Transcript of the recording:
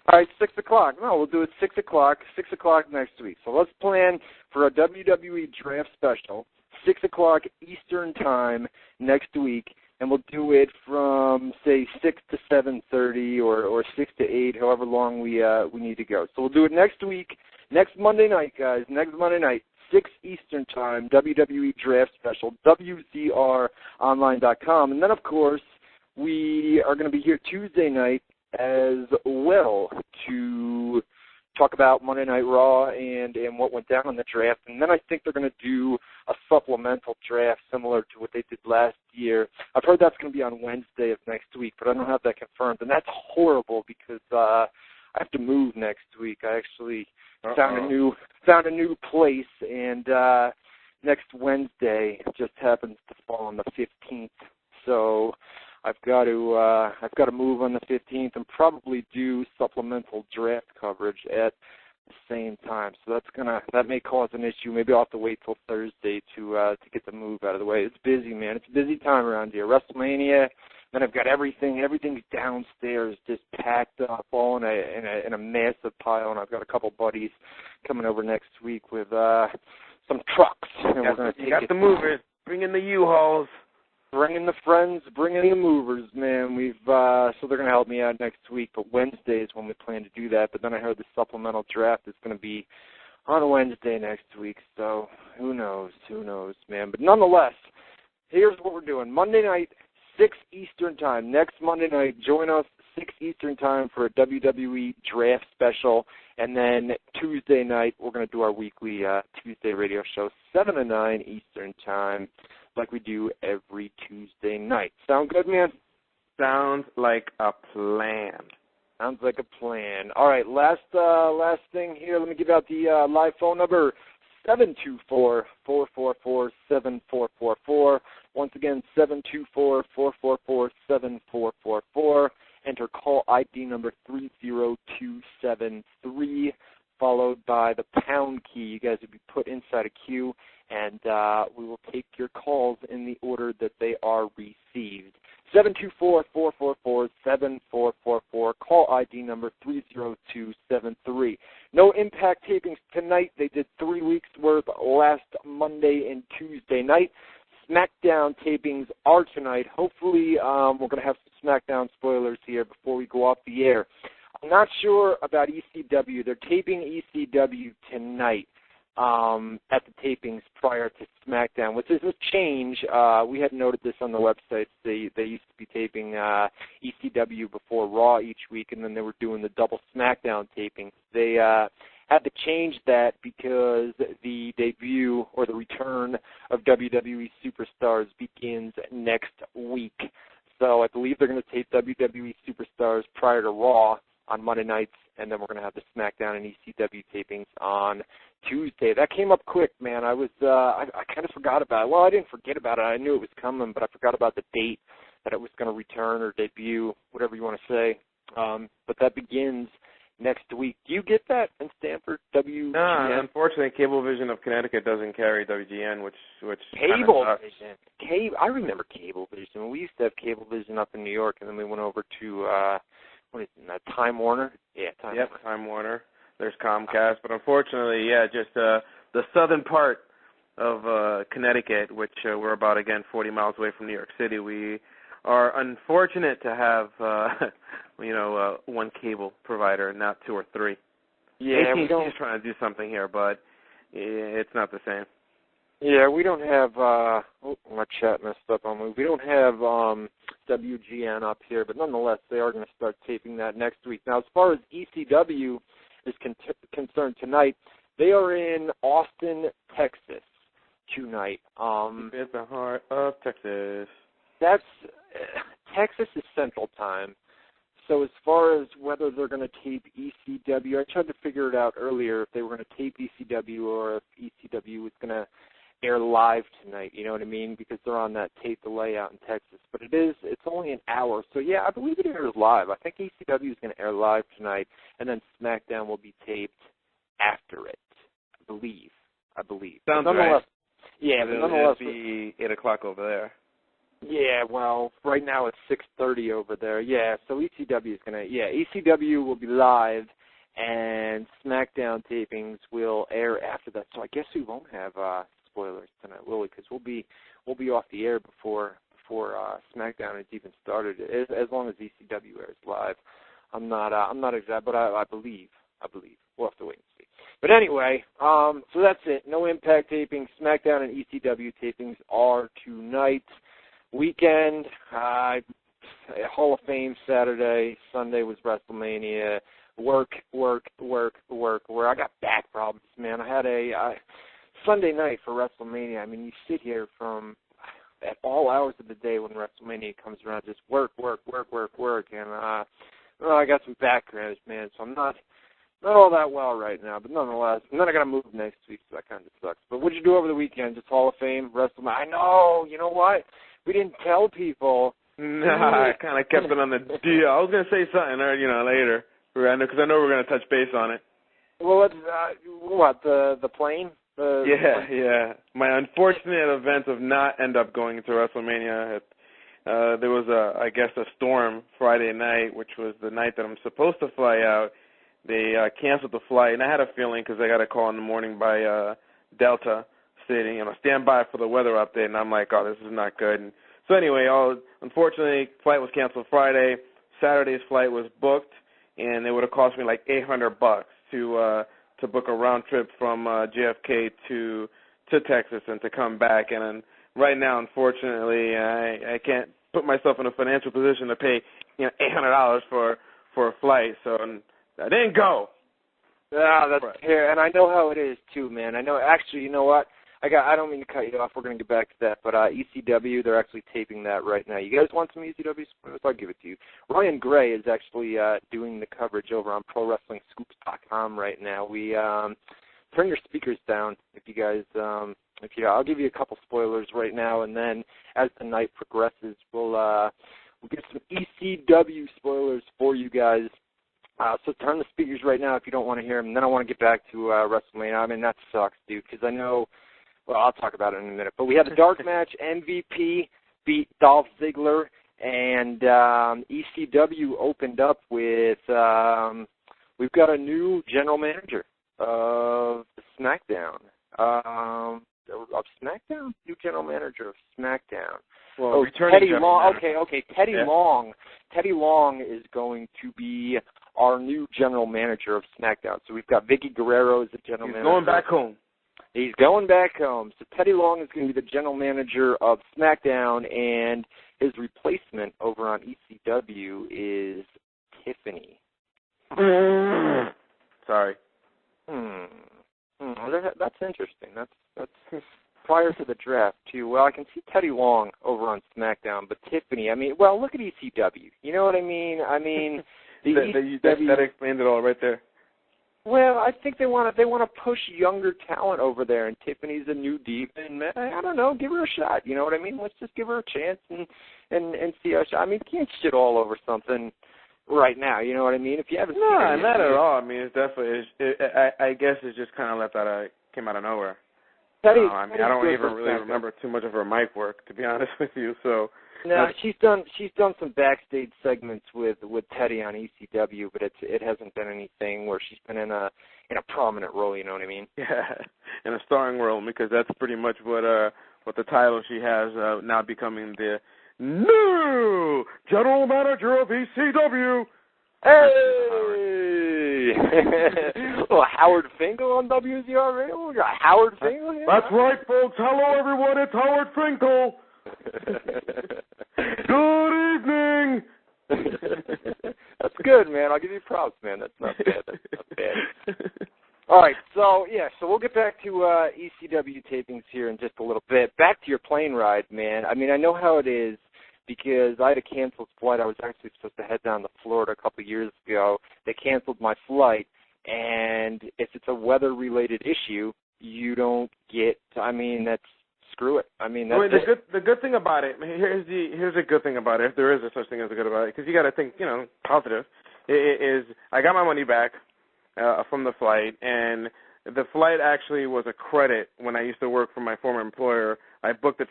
All right, 6 o'clock. No, we'll do it 6 o'clock, 6 o'clock next week. So let's plan for a WWE draft special, 6 o'clock Eastern time next week, and we'll do it from, say, 6 to 7:30 or 6 to 8, however long we need to go. So we'll do it next week, next Monday night, guys, next Monday night, 6 Eastern time, WWE draft special, WZROnline.com. And then, of course, we are going to be here Tuesday night as well to talk about Monday Night Raw and what went down in the draft. And then I think they're going to do a supplemental draft similar to what they did last year. I've heard that's going to be on Wednesday of next week, but I don't have that confirmed. And that's horrible because I have to move next week. I actually found a new place, and next Wednesday just happens to fall on the 15th. So I've got to move on the 15th and probably do supplemental draft coverage at the same time. So that may cause an issue. Maybe I'll have to wait till Thursday to get the move out of the way. It's busy, man. It's a busy time around here. WrestleMania. Then I've got everything's downstairs, just packed up, all in a massive pile. And I've got a couple buddies coming over next week with some trucks. And we're going to take the movers. Bring in the U-Hauls. Bring in the friends, bring in the movers, man. So they're going to help me out next week, but Wednesday is when we plan to do that. But then I heard the supplemental draft is going to be on a Wednesday next week, so who knows, man. But nonetheless, here's what we're doing. Monday night, 6 Eastern time. Next Monday night, join us 6 Eastern time for a WWE draft special. And then Tuesday night, we're going to do our weekly Tuesday radio show, 7 to 9 Eastern time, like we do every Tuesday night. Sound good, man? Sounds like a plan. Sounds like a plan. All right, last thing here. Let me give out the live phone number, 724-444-7444. Once again, 724-444-7444. Enter call ID number 30273, followed by the pound key. You guys will be put inside a queue, and we will take your calls in the order that they are received. 724-444-7444, call ID number 30273. No Impact tapings tonight. They did 3 weeks' worth last Monday and Tuesday night. SmackDown tapings are tonight. Hopefully, we're going to have some SmackDown spoilers here before we go off the air. I'm not sure about ECW. They're taping ECW tonight at the tapings prior to SmackDown, which is a change. We had noted this on the website. They used to be taping ECW before Raw each week, and then they were doing the double SmackDown tapings. They had to change that because the debut or the return of WWE Superstars begins next week. So I believe they're going to tape WWE Superstars prior to Raw on Monday nights, and then we're going to have the SmackDown and ECW tapings on Tuesday. That came up quick, man. I kind of forgot about it. Well, I didn't forget about it. I knew it was coming, but I forgot about the date that it was going to return or debut, whatever you want to say. But that begins next week. Do you get that in Stamford? WGN? No, unfortunately, Cablevision of Connecticut doesn't carry WGN, which Cablevision. I remember Cablevision. We used to have Cablevision up in New York, and then we went over to Time Warner. Yeah, Time Warner. There's Comcast, but unfortunately, just the southern part of Connecticut, which we're about 40 miles away from New York City. We are unfortunate to have one cable provider, not 2 or 3. Yeah, AT&T is trying to do something here, but it's not the same. Yeah, we don't have. My chat messed up on me. We don't have WGN up here, but nonetheless, they are going to start taping that next week. Now, as far as ECW is concerned tonight, they are in Austin, Texas tonight. It's the heart of Texas. Texas is Central Time. So as far as whether they're going to tape ECW, I tried to figure it out earlier if they were going to tape ECW or if ECW was going to air live tonight, you know what I mean? Because they're on that tape delay out in Texas. But it's only an hour. So, yeah, I believe it airs live. I think ECW is going to air live tonight, and then SmackDown will be taped after it, I believe. Sounds right. Yeah, but nonetheless. It'll be 8 o'clock over there. Yeah, well, right now it's 6:30 over there. Yeah, so ECW is going to, ECW will be live, and SmackDown tapings will air after that. So I guess we won't have spoilers tonight, will we? Because we'll be off the air before SmackDown has even started. As long as ECW airs live, I'm not exact, but I believe we'll have to wait and see. But anyway, so that's it. No Impact tapings. SmackDown and ECW tapings are tonight. Weekend, Hall of Fame Saturday. Sunday was WrestleMania. Work. I got back problems, man. I had a Sunday night for WrestleMania. I mean, you sit here at all hours of the day when WrestleMania comes around, just work, and I got some back cramps, man. So I'm not all that well right now, but nonetheless. And then I got to move next week, so that kind of sucks. But what'd you do over the weekend? Just Hall of Fame, WrestleMania? I know. You know what? We didn't tell people. Nah, I kind of kept it on the deal. I was going to say something, later, because I know we're going to touch base on it. Well, the plane? Yeah. My unfortunate event of not end up going to WrestleMania. There was a storm Friday night, which was the night that I'm supposed to fly out. They canceled the flight, and I had a feeling because I got a call in the morning by Delta stating, stand by for the weather update, and I'm like, oh, this is not good. And so anyway, unfortunately, flight was canceled Friday. Saturday's flight was booked, and it would have cost me like $800 to book a round trip from JFK to Texas and to come back. And right now, unfortunately, I can't put myself in a financial position to pay $800 for a flight, so I didn't go. Yeah, that's fair, and I know how it is too, man. I know. Actually, you know what? I don't mean to cut you off. We're going to get back to that, but ECW, they're actually taping that right now. You guys want some ECW spoilers? I'll give it to you. Ryan Gray is actually doing the coverage over on ProWrestlingScoops.com right now. We turn your speakers down if you guys. I'll give you a couple spoilers right now, and then as the night progresses, we'll get some ECW spoilers for you guys. So turn the speakers right now if you don't want to hear them. And then I want to get back to WrestleMania. I mean, that sucks, dude, because I know. Well, I'll talk about it in a minute. But we had a dark match. MVP beat Dolph Ziggler, and ECW opened up with we've got a new general manager of SmackDown. New general manager of SmackDown. Well, Teddy Long. Okay. Long. Teddy Long is going to be our new general manager of SmackDown. So we've got Vicky Guerrero as the general manager. He's going back home. He's going back home. So Teddy Long is going to be the general manager of SmackDown, and his replacement over on ECW is Tiffany. Sorry. That's interesting. That's prior to the draft, too. Well, I can see Teddy Long over on SmackDown, but Tiffany, look at ECW. You know what I mean? That explains it all right there. Well, I think they want to push younger talent over there, and Tiffany's a new diva, and I don't know, give her a shot. You know what I mean? Let's just give her a chance and see how. You can't shit all over something right now. You know what I mean? If you haven't seen it, not at all. It's definitely. I guess it's just kind of came out of nowhere. Teddy, I don't even really remember too much of her mic work, to be honest with you. So. No, she's done some backstage segments with Teddy on ECW, but it hasn't been anything where she's been in a prominent role. You know what I mean? Yeah, in a starring role, because that's pretty much what the title she has now, becoming the new general manager of ECW. Hey! Well, Howard Finkel on WZR Radio. We got Howard Finkel here. That's right, folks. Hello, everyone. It's Howard Finkel. Good evening. That's good, man. I'll give you props, man. That's not bad. All right, so we'll get back to ECW tapings here in just a little bit. Back to your plane ride, man. I know how it is because I had a canceled flight. I was actually supposed to head down to Florida a couple of years ago. They canceled my flight, and if it's a weather-related issue, you don't get. That's. Screw it. The good thing about it. Here's a good thing about it. If there is a such thing as a good about it, because you got to think, positive. Is I got my money back from the flight, and the flight actually was a credit when I used to work for my former employer. I booked a